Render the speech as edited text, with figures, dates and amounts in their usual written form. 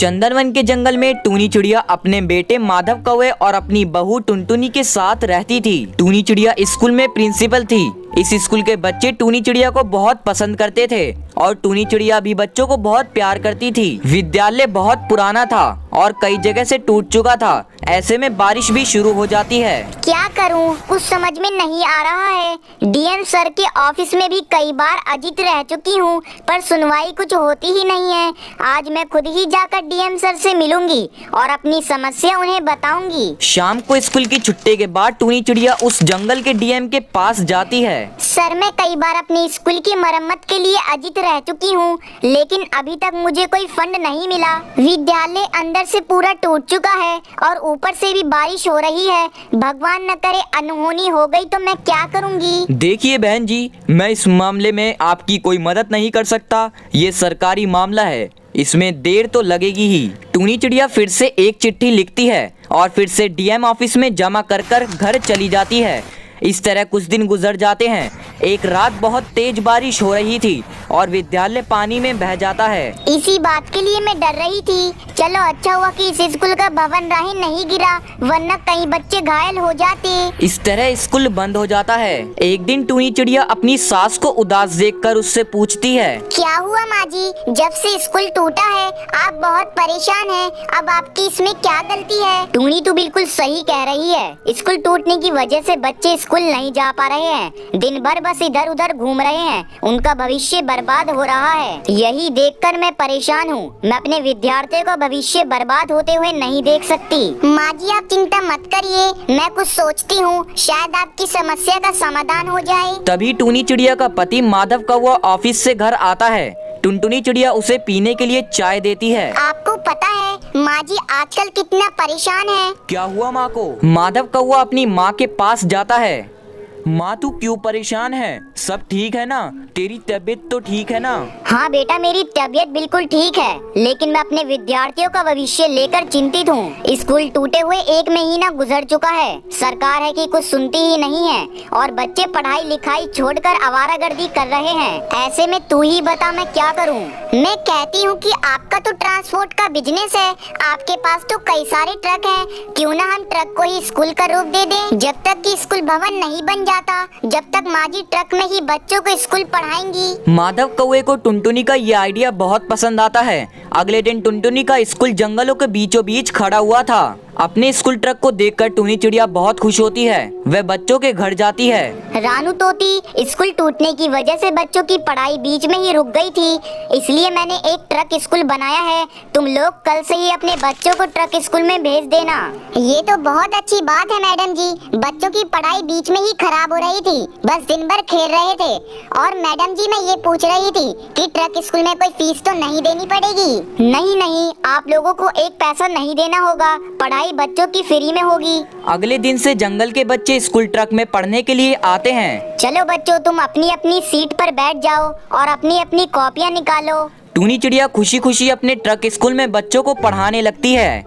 चंदनवन के जंगल में टूनी चिड़िया अपने बेटे माधव कौवे और अपनी बहू टुनटुनी के साथ रहती थी। टूनी चिड़िया स्कूल में प्रिंसिपल थी। इस स्कूल के बच्चे टूनी चिड़िया को बहुत पसंद करते थे और टूनी चिड़िया भी बच्चों को बहुत प्यार करती थी। विद्यालय बहुत पुराना था और कई जगह से टूट चुका था। ऐसे में बारिश भी शुरू हो जाती है। क्या करूं, कुछ समझ में नहीं आ रहा है। डीएम सर के ऑफिस में भी कई बार अजित रह चुकी हूं, पर सुनवाई कुछ होती ही नहीं है। आज मैं खुद ही जाकर डीएम सर से मिलूंगी और अपनी समस्या उन्हें बताऊंगी। शाम को स्कूल की छुट्टी के बाद टूनी चिड़िया उस जंगल के डीएम के पास जाती है। सर, मैं कई बार अपनी स्कूल की मरम्मत के लिए अजित रह चुकी हूँ, लेकिन अभी तक मुझे कोई फंड नहीं मिला। विद्यालय अंदर से पूरा टूट चुका है और ऊपर से भी बारिश हो रही है। भगवान न करे अनहोनी हो गई तो मैं क्या करूँगी। देखिए बहन जी, मैं इस मामले में आपकी कोई मदद नहीं कर सकता। ये सरकारी मामला है, इसमें देर तो लगेगी ही। टूनी चिड़िया फिर से एक चिट्ठी लिखती है और फिर से डीएम ऑफिस में जमा कर घर चली जाती है। इस तरह कुछ दिन गुजर जाते हैं। एक रात बहुत तेज बारिश हो रही थी और विद्यालय पानी में बह जाता है। इसी बात के लिए मैं डर रही थी। चलो अच्छा हुआ कि इस स्कूल का भवन राही नहीं गिरा, वरना कई बच्चे घायल हो जाते। इस तरह स्कूल बंद हो जाता है। एक दिन टूनी चिड़िया अपनी सास को उदास देखकर उससे पूछती है, क्या हुआ माँ जी, जब से स्कूल टूटा है आप बहुत परेशान हैं। अब आपकी इसमें क्या गलती है। टूनी तो बिल्कुल सही कह रही है। स्कूल टूटने की वजह से बच्चे स्कूल नहीं जा पा रहे हैं। दिन भर बस इधर उधर घूम रहे हैं। उनका भविष्य बर्बाद हो रहा है। यही देखकर मैं परेशान हूँ। मैं अपने विद्यार्थियों का भविष्य बर्बाद होते हुए नहीं देख सकती। माँ जी आप चिंता मत करिए, मैं कुछ सोचती हूँ, शायद आपकी समस्या का समाधान हो जाए। तभी टूनी चिड़िया का पति माधव कौवा ऑफिस से घर आता है। टुनटुनी चिड़िया उसे पीने के लिए चाय देती है। आपको पता है माँ जी आजकल कितना परेशान है। क्या हुआ माँ को? माधव कौवा अपनी माँ के पास जाता है। माँ तू क्यों परेशान है? सब ठीक है ना? तेरी तबीयत तो ठीक है ना? हाँ बेटा, मेरी तबीयत बिल्कुल ठीक है, लेकिन मैं अपने विद्यार्थियों का भविष्य लेकर चिंतित हूँ। स्कूल टूटे हुए 1 महीना गुजर चुका है। सरकार है कि कुछ सुनती ही नहीं है और बच्चे पढ़ाई लिखाई छोड़कर आवारागर्दी कर रहे हैं। ऐसे में तू ही बता मैं क्या करूँ। मैं कहती हूँ कि आपका तो ट्रांसपोर्ट का बिजनेस है, आपके पास तो कई सारे ट्रक हैं। क्यों ना हम ट्रक को ही स्कूल का रूप दे दें। जब तक कि स्कूल भवन नहीं बन जाता, जब तक माँ जी ट्रक में ही बच्चों को स्कूल पढ़ाएंगी। माधव कौवे को टुनटुनी का ये आइडिया बहुत पसंद आता है। अगले दिन टुनटुनी का स्कूल जंगलों के बीचों बीच खड़ा हुआ था। अपने स्कूल ट्रक को देखकर टूनी चिड़िया बहुत खुश होती है। वह बच्चों के घर जाती है। रानू तोती, स्कूल टूटने की वजह से बच्चों की पढ़ाई बीच में ही रुक गई थी, इसलिए मैंने एक ट्रक स्कूल बनाया है। तुम लोग कल से ही अपने बच्चों को ट्रक स्कूल में भेज देना। ये तो बहुत अच्छी बात है मैडम जी। बच्चों की पढ़ाई बीच में ही खराब हो रही थी, बस दिन भर खेल रहे थे। और मैडम जी मैं ये पूछ रही थी कि ट्रक स्कूल में कोई फीस तो नहीं देनी पड़ेगी। नहीं, आप लोगों को एक पैसा नहीं देना होगा, पढ़ाई बच्चों की फ्री में होगी। अगले दिन से जंगल के बच्चे स्कूल ट्रक में पढ़ने के लिए आते हैं। चलो बच्चों, तुम अपनी अपनी सीट पर बैठ जाओ और अपनी अपनी कॉपियाँ निकालो। टूनी चिड़िया खुशी खुशी अपने ट्रक स्कूल में बच्चों को पढ़ाने लगती है।